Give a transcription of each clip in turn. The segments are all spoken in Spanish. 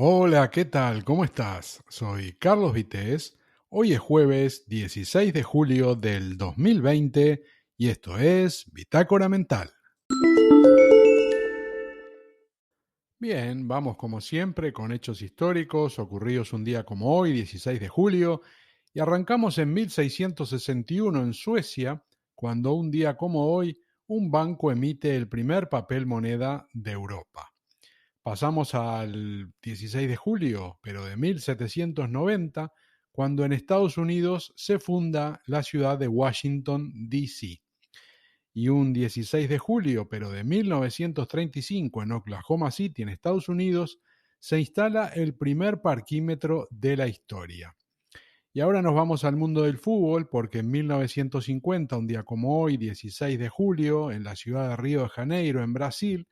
Hola, ¿qué tal? ¿Cómo estás? Soy Carlos Vitéz. Hoy es jueves 16 de julio del 2020 y esto es Bitácora Mental. Bien, vamos como siempre con hechos históricos ocurridos un día como hoy, 16 de julio, y arrancamos en 1661 en Suecia, cuando un día como hoy un banco emite el primer papel moneda de Europa. Pasamos al 16 de julio, pero de 1790, cuando en Estados Unidos se funda la ciudad de Washington, D.C. Y un 16 de julio, pero de 1935, en Oklahoma City, en Estados Unidos, se instala el primer parquímetro de la historia. Y ahora nos vamos al mundo del fútbol, porque en 1950, un día como hoy, 16 de julio, en la ciudad de Río de Janeiro, en Brasil,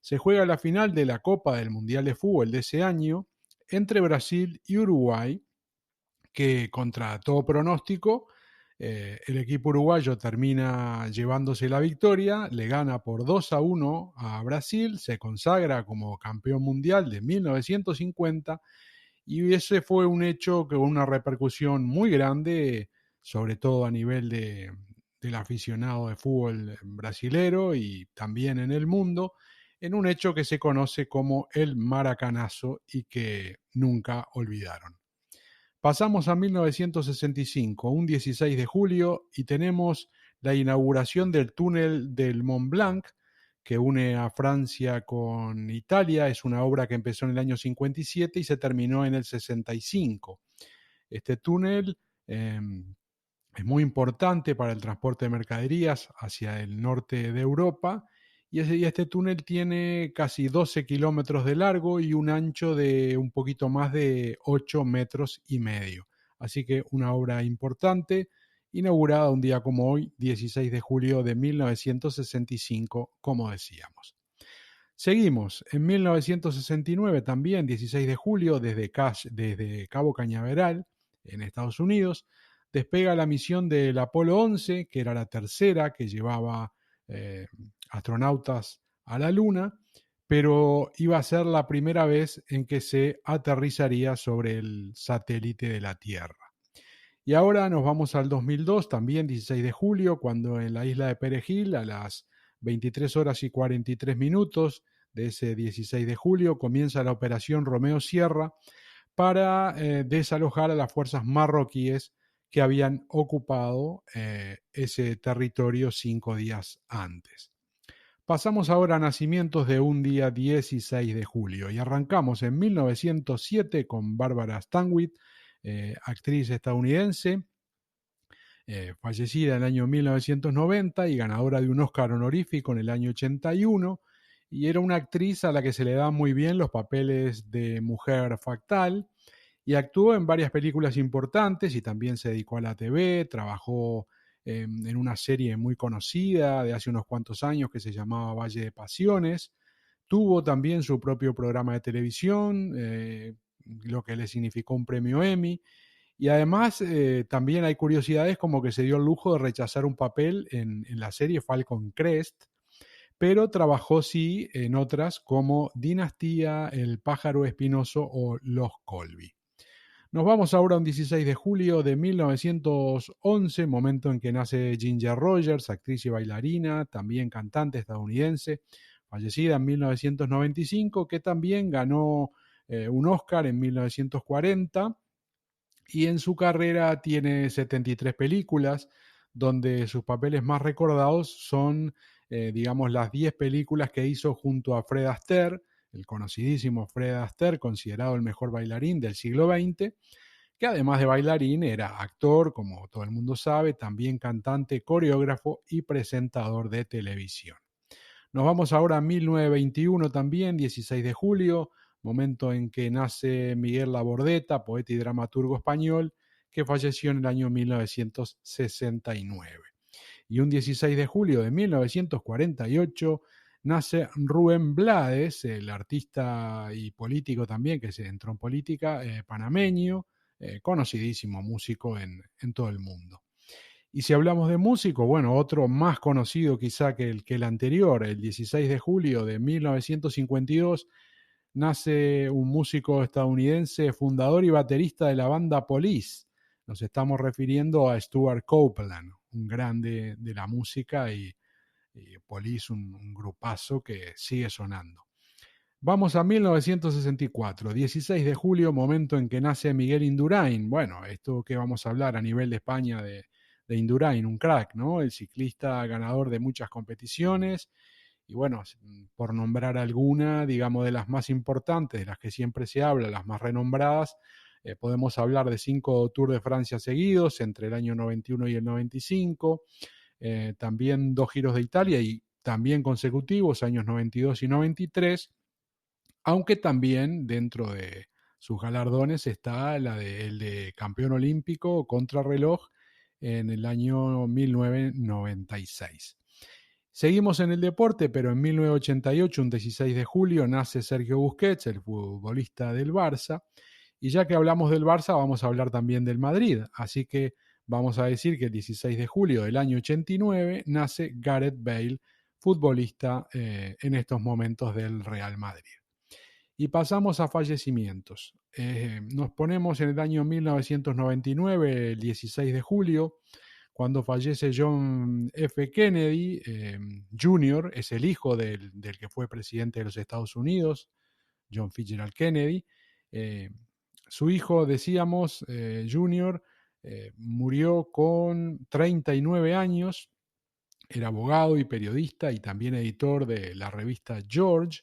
se juega la final de la Copa del Mundial de Fútbol de ese año entre Brasil y Uruguay, que contra todo pronóstico, el equipo uruguayo termina llevándose la victoria, le gana por 2-1 a Brasil, se consagra como campeón mundial de 1950 y ese fue un hecho con una repercusión muy grande, sobre todo a nivel del aficionado de fútbol brasilero y también en el mundo, en un hecho que se conoce como el Maracanazo y que nunca olvidaron. Pasamos a 1965, un 16 de julio, y tenemos la inauguración del túnel del Mont Blanc, que une a Francia con Italia. Es una obra que empezó en el año 57 y se terminó en el 65. Este túnel es muy importante para el transporte de mercaderías hacia el norte de Europa y este túnel tiene casi 12 kilómetros de largo y un ancho de un poquito más de 8 metros y medio. Así que una obra importante, inaugurada un día como hoy, 16 de julio de 1965, como decíamos. Seguimos, en 1969 también, 16 de julio, desde Cabo Cañaveral, en Estados Unidos, despega la misión del Apolo 11, que era la tercera que llevaba eh, astronautas a la Luna, pero iba a ser la primera vez en que se aterrizaría sobre el satélite de la Tierra. Y ahora nos vamos al 2002, también 16 de julio, cuando en la isla de Perejil, a las 23 horas y 43 minutos de ese 16 de julio, comienza la operación Romeo Sierra para desalojar a las fuerzas marroquíes que habían ocupado ese territorio 5 días antes. Pasamos ahora a nacimientos de un día 16 de julio y arrancamos en 1907 con Barbara Stanwyck, actriz estadounidense, fallecida en el año 1990 y ganadora de un Oscar honorífico en el año 81, y era una actriz a la que se le dan muy bien los papeles de mujer factal, y actuó en varias películas importantes y también se dedicó a la TV, trabajó en una serie muy conocida de hace unos cuantos años que se llamaba Valle de Pasiones, tuvo también su propio programa de televisión, lo que le significó un premio Emmy, y además también hay curiosidades como que se dio el lujo de rechazar un papel en la serie Falcon Crest, pero trabajó sí en otras como Dinastía, El pájaro espinoso o Los Colby. Nos vamos ahora a un 16 de julio de 1911, momento en que nace Ginger Rogers, actriz y bailarina, también cantante estadounidense, fallecida en 1995, que también ganó un Oscar en 1940 y en su carrera tiene 73 películas, donde sus papeles más recordados son, digamos, las 10 películas que hizo junto a Fred Astaire, el conocidísimo Fred Astaire, considerado el mejor bailarín del siglo XX, que además de bailarín era actor, como todo el mundo sabe, también cantante, coreógrafo y presentador de televisión. Nos vamos ahora a 1921 también, 16 de julio, momento en que nace Miguel Labordeta, poeta y dramaturgo español, que falleció en el año 1969. Y un 16 de julio de 1948 nace Rubén Blades, el artista y político también, que se entró en política, panameño, conocidísimo músico en todo el mundo. Y si hablamos de músico, bueno, otro más conocido quizá que el anterior, el 16 de julio de 1952, nace un músico estadounidense, fundador y baterista de la banda Police. Nos estamos refiriendo a Stuart Copeland, un grande de la música, y Police, un grupazo que sigue sonando. Vamos a 1964, 16 de julio, momento en que nace Miguel Indurain. Bueno, esto que vamos a hablar a nivel de España de Indurain, un crack, ¿no? El ciclista ganador de muchas competiciones. Y bueno, por nombrar alguna, digamos, de las más importantes, de las que siempre se habla, las más renombradas, podemos hablar de 5 Tours de Francia seguidos entre el año 91 y el 95, también 2 Giros de Italia y también consecutivos, años 92 y 93, aunque también dentro de sus galardones está el de campeón olímpico contrarreloj en el año 1996. Seguimos en el deporte, pero en 1988, un 16 de julio, nace Sergio Busquets, el futbolista del Barça. Y ya que hablamos del Barça, vamos a hablar también del Madrid. Así que vamos a decir que el 16 de julio del año 89 nace Gareth Bale, futbolista en estos momentos del Real Madrid. Y pasamos a fallecimientos. Nos ponemos en el año 1999, el 16 de julio, cuando fallece John F. Kennedy Jr., es el hijo del que fue presidente de los Estados Unidos, John Fitzgerald Kennedy. Su hijo, decíamos, Jr., murió con 39 años, era abogado y periodista y también editor de la revista George.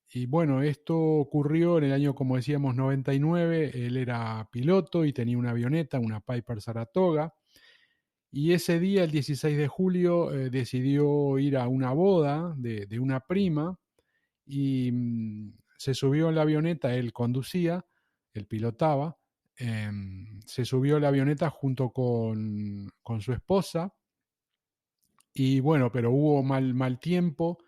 Y bueno, esto ocurrió en el año, como decíamos, 99. Él era piloto y tenía una avioneta, una Piper Saratoga. Y ese día, el 16 de julio, decidió ir a una boda de una prima y se subió en la avioneta, él conducía, él pilotaba, se subió a la avioneta junto con su esposa y bueno, pero hubo mal tiempo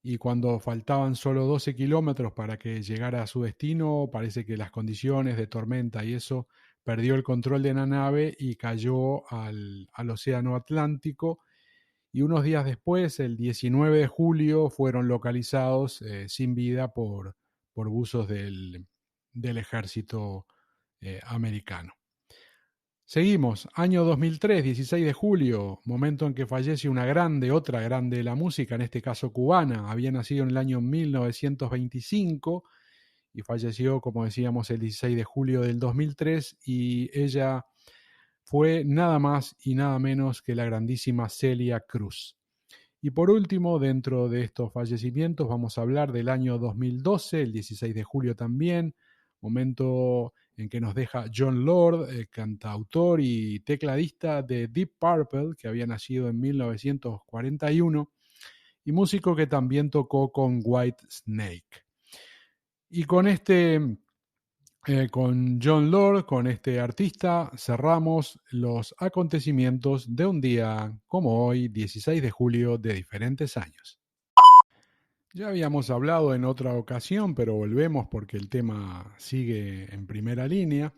y cuando faltaban solo 12 kilómetros para que llegara a su destino, parece que las condiciones de tormenta y eso perdió el control de la nave y cayó al Océano Atlántico. Y unos días después, el 19 de julio, fueron localizados sin vida por buzos del ejército americano. Seguimos, año 2003, 16 de julio, momento en que fallece una grande, otra grande de la música, en este caso cubana. Había nacido en el año 1925 y falleció, como decíamos, el 16 de julio del 2003, y ella fue nada más y nada menos que la grandísima Celia Cruz. Y por último, dentro de estos fallecimientos, vamos a hablar del año 2012, el 16 de julio también, momento en que nos deja Jon Lord, cantautor y tecladista de Deep Purple, que había nacido en 1941, y músico que también tocó con White Snake. Y con Jon Lord, con este artista, cerramos los acontecimientos de un día como hoy, 16 de julio de diferentes años. Ya habíamos hablado en otra ocasión, pero volvemos porque el tema sigue en primera línea.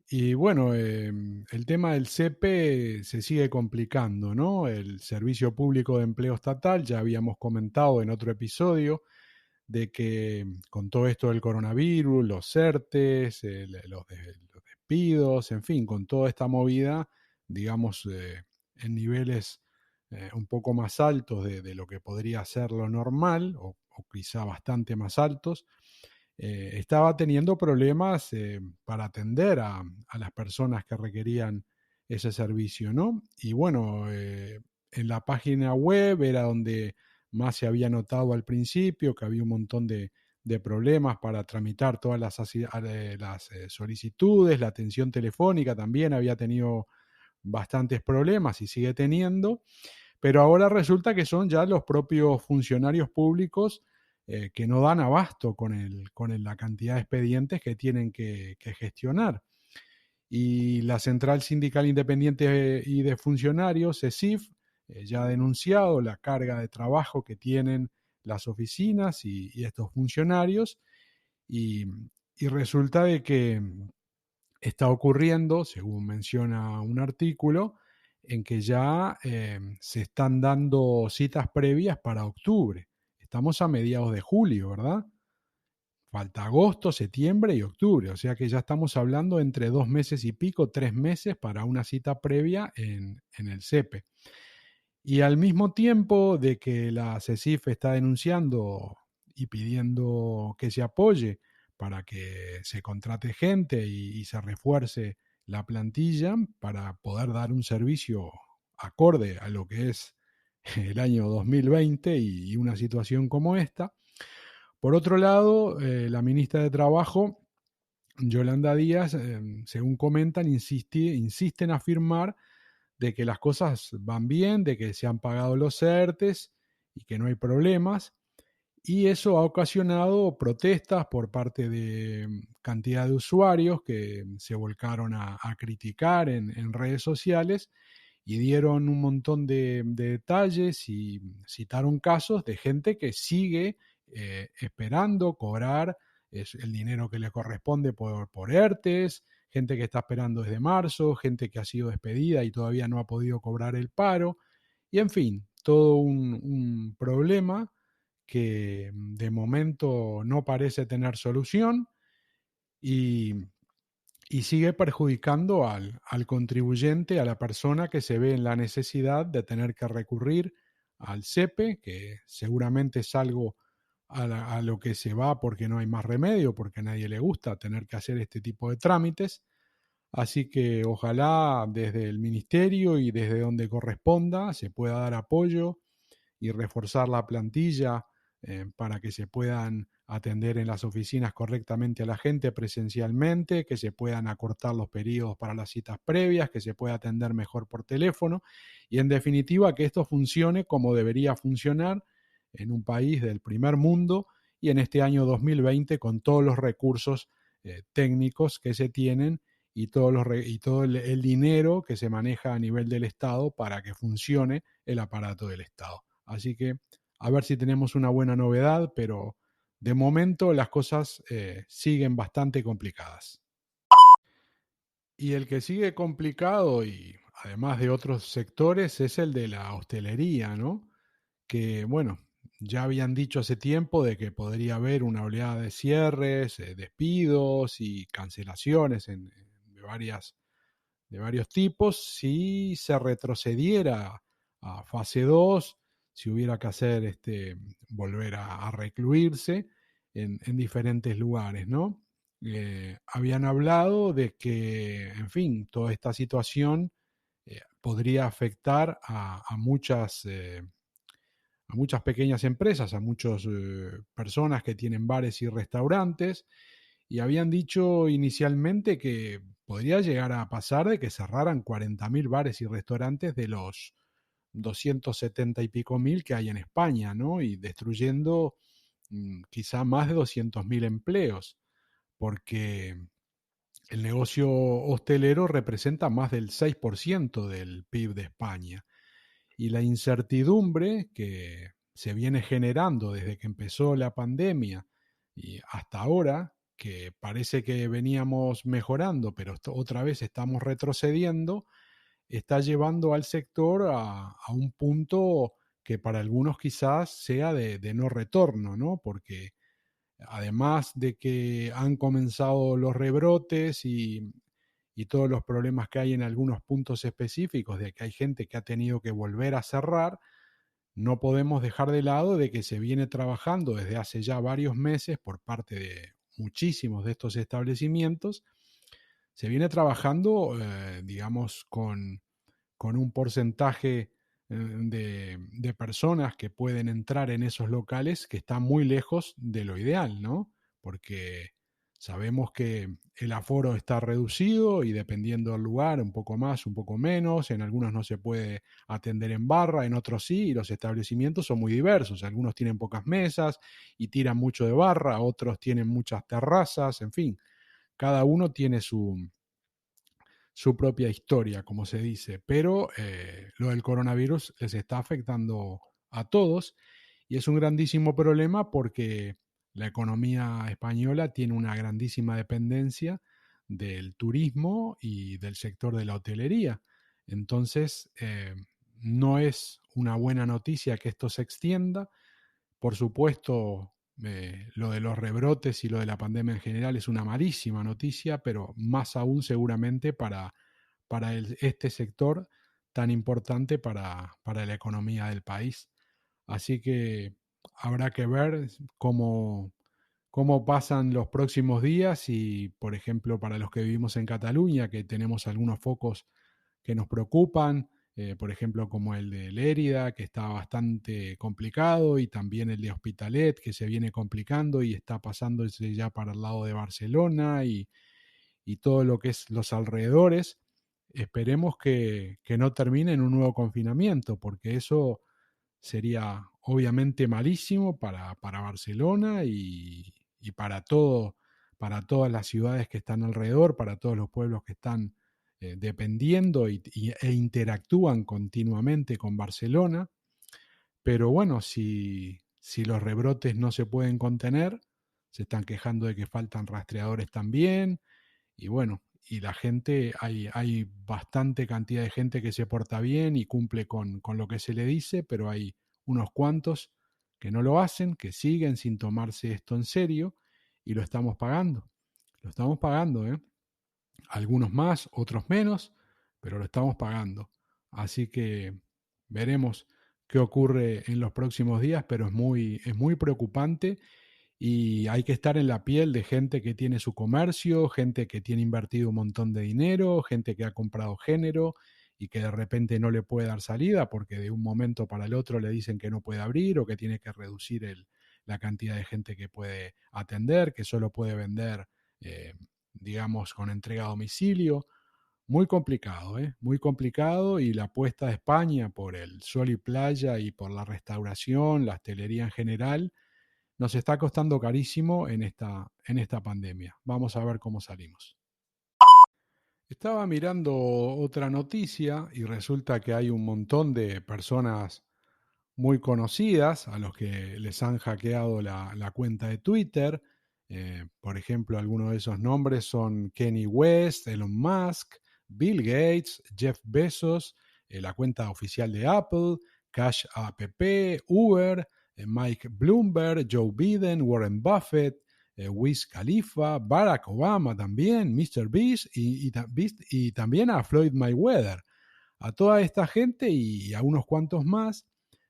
Y bueno, el tema del CEPE se sigue complicando, ¿no? El Servicio Público de Empleo Estatal, ya habíamos comentado en otro episodio, de que con todo esto del coronavirus, los ERTES, los despidos, en fin, con toda esta movida, digamos, en niveles un poco más altos de lo que podría ser lo normal, o quizá bastante más altos, estaba teniendo problemas para atender a las personas que requerían ese servicio, ¿no? Y bueno, en la página web era donde más se había notado al principio, que había un montón de problemas para tramitar todas las solicitudes, la atención telefónica también había tenido bastantes problemas y sigue teniendo, pero ahora resulta que son ya los propios funcionarios públicos que no dan abasto con la cantidad de expedientes que tienen que gestionar. Y la Central Sindical Independiente y de Funcionarios, CESIF, ya ha denunciado la carga de trabajo que tienen las oficinas y estos funcionarios, y, y resulta de que está ocurriendo, según menciona un artículo, en que ya se están dando citas previas para octubre. Estamos a mediados de julio, ¿verdad? falta agosto, septiembre y octubre, o sea que ya estamos hablando entre 2 meses y pico, 3 meses para una cita previa en el CEPE. Y al mismo tiempo de que la CECIF está denunciando y pidiendo que se apoye para que se contrate gente y se refuerce la plantilla para poder dar un servicio acorde a lo que es el año 2020 y una situación como esta. Por otro lado, la ministra de Trabajo, Yolanda Díaz, según comentan, insiste en afirmar de que las cosas van bien, de que se han pagado los ERTES y que no hay problemas. Y eso ha ocasionado protestas por parte de cantidad de usuarios que se volcaron a criticar en redes sociales y dieron un montón de detalles y citaron casos de gente que sigue esperando cobrar el dinero que le corresponde por ERTES, gente que está esperando desde marzo, gente que ha sido despedida y todavía no ha podido cobrar el paro, y en fin, todo un problema que de momento no parece tener solución y, y sigue perjudicando al contribuyente, a la persona que se ve en la necesidad de tener que recurrir al CEPE, que seguramente es algo a lo que se va porque no hay más remedio, porque a nadie le gusta tener que hacer este tipo de trámites. Así que ojalá desde el ministerio y desde donde corresponda se pueda dar apoyo y reforzar la plantilla para que se puedan atender en las oficinas correctamente a la gente presencialmente, que se puedan acortar los periodos para las citas previas, que se pueda atender mejor por teléfono y en definitiva que esto funcione como debería funcionar en un país del primer mundo y en este año 2020 con todos los recursos técnicos que se tienen y todo el dinero que se maneja a nivel del Estado para que funcione el aparato del Estado. Así que a ver si tenemos una buena novedad, pero de momento las cosas siguen bastante complicadas. Y el que sigue complicado y además de otros sectores es el de la hostelería, ¿no? Que bueno, ya habían dicho hace tiempo de que podría haber una oleada de cierres, despidos y cancelaciones de varios tipos si se retrocediera a fase 2, si hubiera que hacer volver a recluirse en diferentes lugares, ¿no? Habían hablado de que, en fin, toda esta situación podría afectar a muchas pequeñas empresas, a muchas personas que tienen bares y restaurantes, y habían dicho inicialmente que podría llegar a pasar de que cerraran 40.000 bares y restaurantes de los 270 y pico mil que hay en España, ¿no? Y destruyendo quizá más de 200.000 empleos, porque el negocio hostelero representa más del 6% del PIB de España. Y la incertidumbre que se viene generando desde que empezó la pandemia y hasta ahora, que parece que veníamos mejorando, pero otra vez estamos retrocediendo, está llevando al sector a un punto que para algunos quizás sea de no retorno, ¿no? Porque además de que han comenzado los rebrotes y todos los problemas que hay en algunos puntos específicos, de que hay gente que ha tenido que volver a cerrar, no podemos dejar de lado de que se viene trabajando desde hace ya varios meses por parte de muchísimos de estos establecimientos, se viene trabajando, digamos, con un porcentaje de personas que pueden entrar en esos locales que está muy lejos de lo ideal, ¿no? Porque sabemos que el aforo está reducido y dependiendo del lugar, un poco más, un poco menos, en algunos no se puede atender en barra, en otros sí, y los establecimientos son muy diversos, algunos tienen pocas mesas y tiran mucho de barra, otros tienen muchas terrazas, en fin, cada uno tiene su propia historia, como se dice, pero lo del coronavirus les está afectando a todos y es un grandísimo problema porque la economía española tiene una grandísima dependencia del turismo y del sector de la hotelería. Entonces, no es una buena noticia que esto se extienda. Por supuesto, lo de los rebrotes y lo de la pandemia en general es una malísima noticia, pero más aún seguramente para este sector tan importante para la economía del país. Así que habrá que ver cómo pasan los próximos días y, por ejemplo, para los que vivimos en Cataluña, que tenemos algunos focos que nos preocupan, por ejemplo, como el de Lérida, que está bastante complicado, y también el de Hospitalet, que se viene complicando y está pasándose ya para el lado de Barcelona y todo lo que es los alrededores. Esperemos que no termine en un nuevo confinamiento, porque eso sería obviamente malísimo para Barcelona y para todas las ciudades que están alrededor, para todos los pueblos que están dependiendo e interactúan continuamente con Barcelona. Pero bueno, si los rebrotes no se pueden contener, se están quejando de que faltan rastreadores también, y bueno, y la gente, hay bastante cantidad de gente que se porta bien y cumple con lo que se le dice, pero hay unos cuantos que no lo hacen, que siguen sin tomarse esto en serio, y lo estamos pagando. Lo estamos pagando, ¿eh? Algunos más, otros menos, pero lo estamos pagando. Así que veremos qué ocurre en los próximos días, pero es muy preocupante y hay que estar en la piel de gente que tiene su comercio, gente que tiene invertido un montón de dinero, gente que ha comprado género y que de repente no le puede dar salida porque de un momento para el otro le dicen que no puede abrir o que tiene que reducir la cantidad de gente que puede atender, que solo puede vender, eh, digamos, con entrega a domicilio. Muy complicado, ¿eh? Muy complicado, y la apuesta de España por el sol y playa y por la restauración, la hostelería en general, nos está costando carísimo en esta pandemia. Vamos a ver cómo salimos. Estaba mirando otra noticia y resulta que hay un montón de personas muy conocidas a los que les han hackeado la cuenta de Twitter. Por ejemplo, algunos de esos nombres son Kanye West, Elon Musk, Bill Gates, Jeff Bezos, la cuenta oficial de Apple, Cash App, Uber, Mike Bloomberg, Joe Biden, Warren Buffett, Wiz Khalifa, Barack Obama también, Mr. Beast y también a Floyd Mayweather. A toda esta gente y a unos cuantos más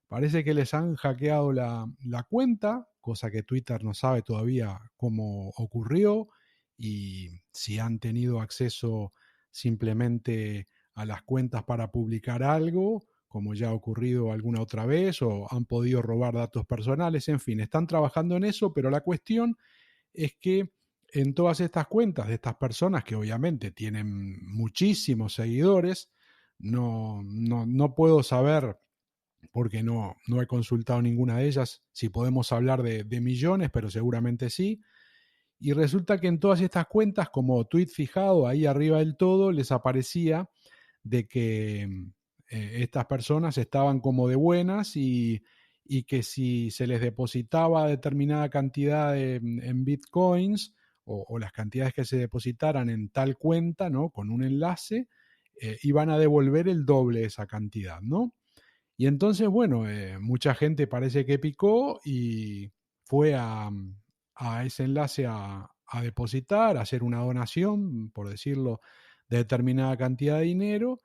parece que les han hackeado la cuenta, cosa que Twitter no sabe todavía cómo ocurrió y si han tenido acceso simplemente a las cuentas para publicar algo, como ya ha ocurrido alguna otra vez, o han podido robar datos personales. En fin, están trabajando en eso, pero la cuestión es que en todas estas cuentas de estas personas que obviamente tienen muchísimos seguidores, no puedo saber, porque no he consultado ninguna de ellas, si podemos hablar de millones, pero seguramente sí. Y resulta que en todas estas cuentas, como tweet fijado, ahí arriba del todo, les aparecía de que estas personas estaban como de buenas y que si se les depositaba determinada cantidad en bitcoins o las cantidades que se depositaran en tal cuenta, ¿no? Con un enlace, iban a devolver el doble de esa cantidad, ¿no? Y entonces, bueno, mucha gente parece que picó y fue a ese enlace a depositar, a hacer una donación, por decirlo, de determinada cantidad de dinero,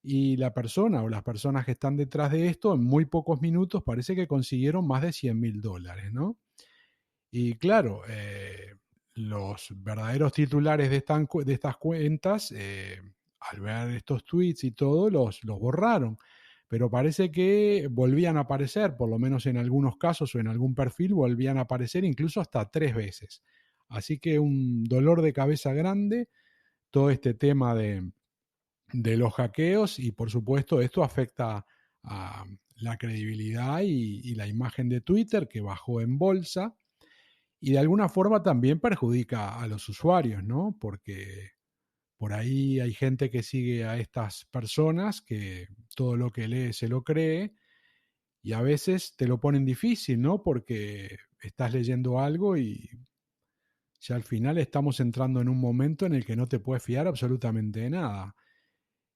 y la persona o las personas que están detrás de esto, en muy pocos minutos parece que consiguieron más de $100.000, ¿no? Y claro, los verdaderos titulares de estas cuentas, al ver estos tweets y todo, los borraron. Pero parece que volvían a aparecer, por lo menos en algunos casos o en algún perfil, volvían a aparecer incluso hasta 3 veces. Así que un dolor de cabeza grande todo este tema de los hackeos, y por supuesto esto afecta a la credibilidad y la imagen de Twitter, que bajó en bolsa, y de alguna forma también perjudica a los usuarios, ¿no? Porque por ahí hay gente que sigue a estas personas que todo lo que lee se lo cree, y a veces te lo ponen difícil, ¿no? Porque estás leyendo algo y ya al final estamos entrando en un momento en el que no te puedes fiar absolutamente de nada.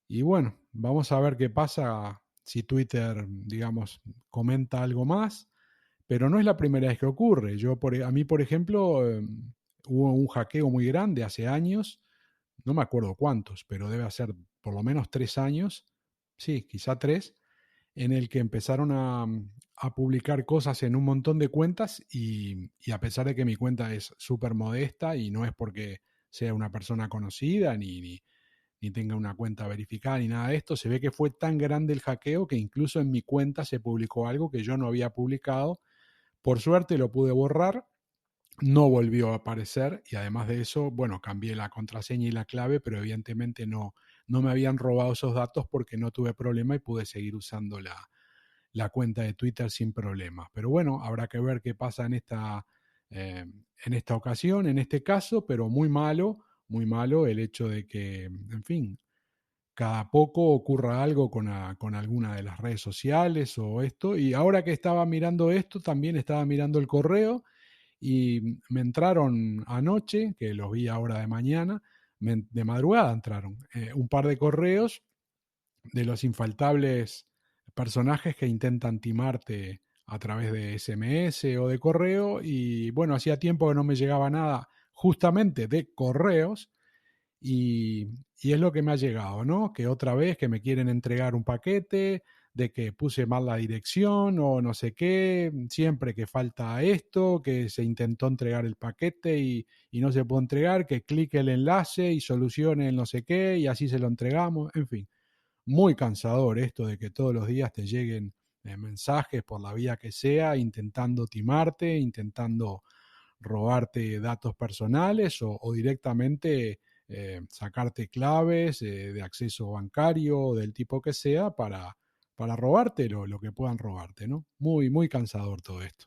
Y bueno, vamos a ver qué pasa si Twitter, digamos, comenta algo más, pero no es la primera vez que ocurre. A mí, por ejemplo, hubo un hackeo muy grande hace años, no me acuerdo cuántos, pero debe ser por lo menos 3 años, sí, quizá 3, en el que empezaron a publicar cosas en un montón de cuentas y a pesar de que mi cuenta es súper modesta y no es porque sea una persona conocida ni tenga una cuenta verificada ni nada de esto, se ve que fue tan grande el hackeo que incluso en mi cuenta se publicó algo que yo no había publicado. Por suerte lo pude borrar, no volvió a aparecer y además de eso, bueno, cambié la contraseña y la clave, pero evidentemente no me habían robado esos datos porque no tuve problema y pude seguir usando la cuenta de Twitter sin problema. Pero bueno, habrá que ver qué pasa en esta ocasión, en este caso, pero muy malo el hecho de que, en fin, cada poco ocurra algo con alguna de las redes sociales o esto. Y ahora que estaba mirando esto, también estaba mirando el correo y me entraron anoche, que los vi ahora de mañana, de madrugada entraron un par de correos de los infaltables personajes que intentan timarte a través de SMS o de correo. Y bueno, hacía tiempo que no me llegaba nada justamente de correos y, y es lo que me ha llegado, ¿no? Que otra vez que me quieren entregar un paquete, de que puse mal la dirección o no sé qué, siempre que falta esto, que se intentó entregar el paquete y no se puede entregar, que clique el enlace y solucione el no sé qué y así se lo entregamos, en fin. Muy cansador esto de que todos los días te lleguen mensajes por la vía que sea, intentando timarte, intentando robarte datos personales o directamente sacarte claves de acceso bancario del tipo que sea para robarte lo que puedan robarte, ¿no? Muy, muy cansador todo esto.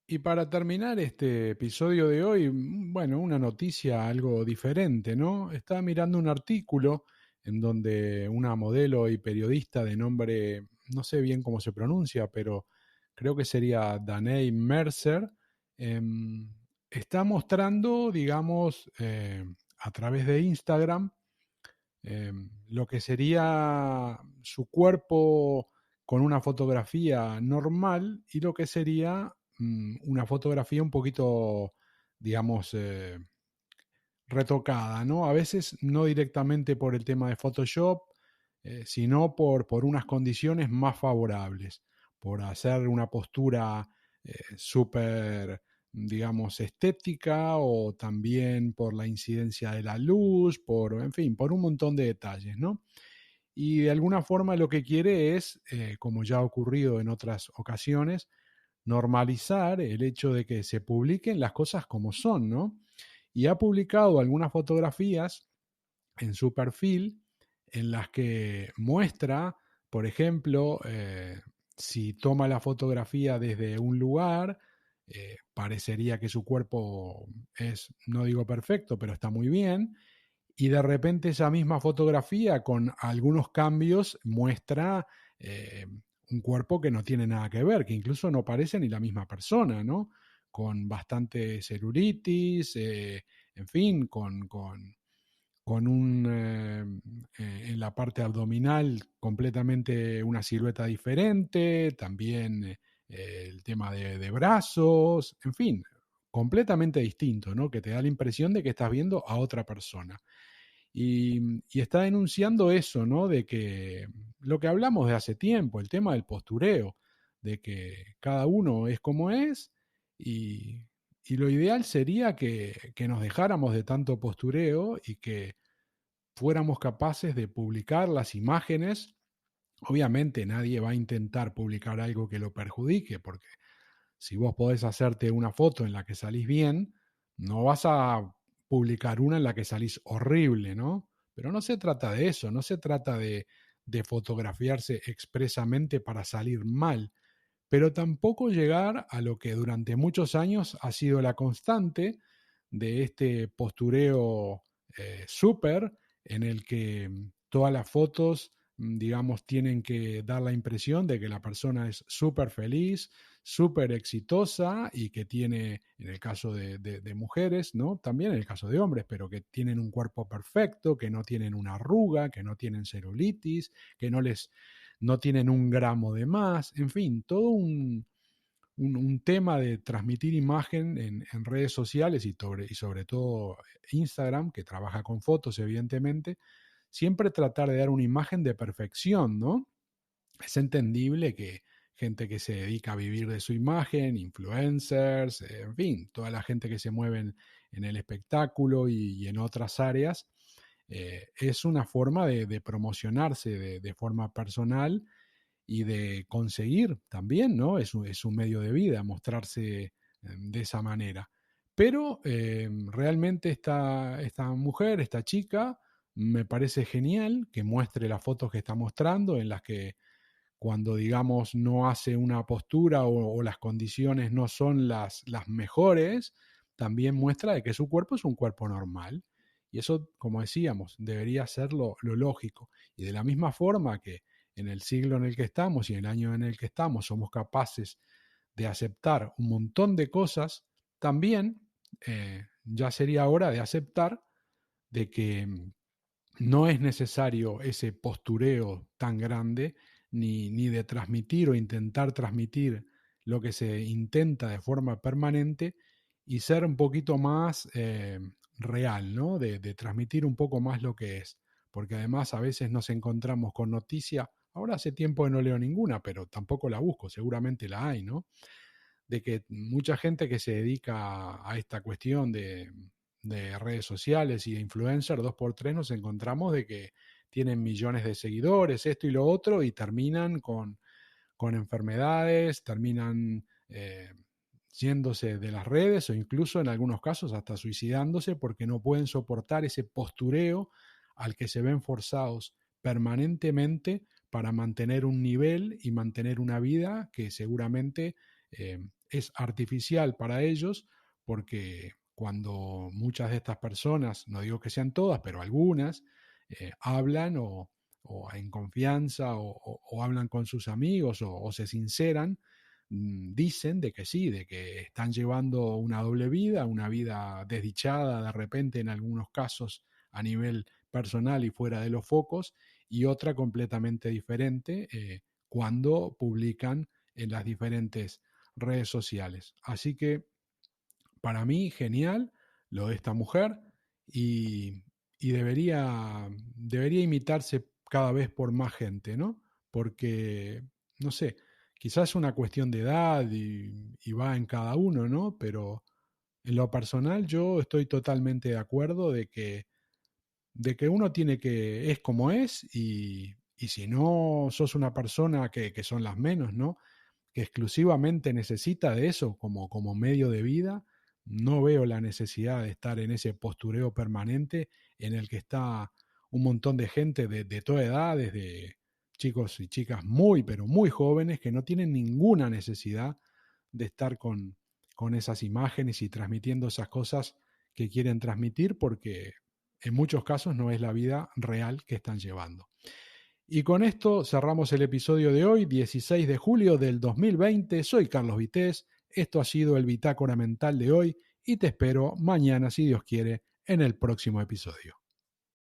Y para terminar este episodio de hoy, bueno, una noticia algo diferente, ¿no? Estaba mirando un artículo en donde una modelo y periodista de nombre, no sé bien cómo se pronuncia, pero creo que sería Danae Mercer, em, está mostrando, digamos, a través de Instagram, lo que sería su cuerpo con una fotografía normal y lo que sería una fotografía un poquito, digamos, retocada, ¿no? A veces no directamente por el tema de Photoshop, sino por unas condiciones más favorables, por hacer una postura súper, digamos, estética o también por la incidencia de la luz, en fin, por un montón de detalles, ¿no? Y de alguna forma lo que quiere es, como ya ha ocurrido en otras ocasiones, normalizar el hecho de que se publiquen las cosas como son, ¿no? Y ha publicado algunas fotografías en su perfil en las que muestra, por ejemplo, si toma la fotografía desde un lugar, parecería que su cuerpo es, no digo perfecto, pero está muy bien, y de repente esa misma fotografía con algunos cambios muestra un cuerpo que no tiene nada que ver, que incluso no parece ni la misma persona, ¿no? Con bastante celulitis, en fin, con en la parte abdominal completamente una silueta diferente, también el tema de brazos, en fin, completamente distinto, ¿no? Que te da la impresión de que estás viendo a otra persona. Y está denunciando eso, ¿no? De que lo que hablamos de hace tiempo, el tema del postureo, de que cada uno es como es y, y lo ideal sería que nos dejáramos de tanto postureo y que fuéramos capaces de publicar las imágenes. Obviamente nadie va a intentar publicar algo que lo perjudique, porque si vos podés hacerte una foto en la que salís bien, no vas a publicar una en la que salís horrible, ¿no? Pero no se trata de eso, no se trata de fotografiarse expresamente para salir mal, pero tampoco llegar a lo que durante muchos años ha sido la constante de este postureo súper en el que todas las fotos digamos, tienen que dar la impresión de que la persona es súper feliz, súper exitosa y que tiene, en el caso de mujeres, ¿no? También en el caso de hombres, pero que tienen un cuerpo perfecto, que no tienen una arruga, que no tienen celulitis, que no tienen un gramo de más, en fin, todo un tema de transmitir imagen en redes sociales y sobre todo Instagram, que trabaja con fotos, evidentemente, siempre tratar de dar una imagen de perfección, ¿no? Es entendible que gente que se dedica a vivir de su imagen, influencers, en fin, toda la gente que se mueve en el espectáculo y en otras áreas, es una forma de promocionarse de forma personal y de conseguir también, ¿no? Es un medio de vida mostrarse de esa manera. Pero realmente esta mujer, esta chica, me parece genial que muestre las fotos que está mostrando, en las que cuando, digamos, no hace una postura o las condiciones no son las mejores, también muestra de que su cuerpo es un cuerpo normal. Y eso, como decíamos, debería ser lo lógico. Y de la misma forma que en el siglo en el que estamos y en el año en el que estamos somos capaces de aceptar un montón de cosas, también ya sería hora de aceptar de que no es necesario ese postureo tan grande, ni de transmitir o intentar transmitir lo que se intenta de forma permanente y ser un poquito más real, ¿no? De transmitir un poco más lo que es. Porque además a veces nos encontramos con noticia, ahora hace tiempo que no leo ninguna, pero tampoco la busco, seguramente la hay, ¿no? De que mucha gente que se dedica a esta cuestión de redes sociales y de influencers, dos por tres nos encontramos de que tienen millones de seguidores, esto y lo otro, y terminan con enfermedades, terminan yéndose de las redes o incluso en algunos casos hasta suicidándose porque no pueden soportar ese postureo al que se ven forzados permanentemente para mantener un nivel y mantener una vida que seguramente es artificial para ellos, porque cuando muchas de estas personas, no digo que sean todas, pero algunas, hablan o en confianza o hablan con sus amigos o se sinceran, dicen de que sí, de que están llevando una doble vida, una vida desdichada de repente en algunos casos a nivel personal y fuera de los focos, y otra completamente diferente cuando publican en las diferentes redes sociales. Así que para mí, genial lo de esta mujer y, y debería imitarse cada vez por más gente, ¿no? Porque, no sé, quizás es una cuestión de edad y va en cada uno, ¿no? Pero en lo personal yo estoy totalmente de acuerdo de que uno tiene que, es como es y si no sos una persona que son las menos, ¿no? Que exclusivamente necesita de eso como medio de vida, no veo la necesidad de estar en ese postureo permanente en el que está un montón de gente de toda edad, desde chicos y chicas muy, pero muy jóvenes, que no tienen ninguna necesidad de estar con esas imágenes y transmitiendo esas cosas que quieren transmitir, porque en muchos casos no es la vida real que están llevando. Y con esto cerramos el episodio de hoy, 16 de julio del 2020. Soy Carlos Vitéz, esto ha sido el Bitácora Mental de hoy y te espero mañana, si Dios quiere, en el próximo episodio.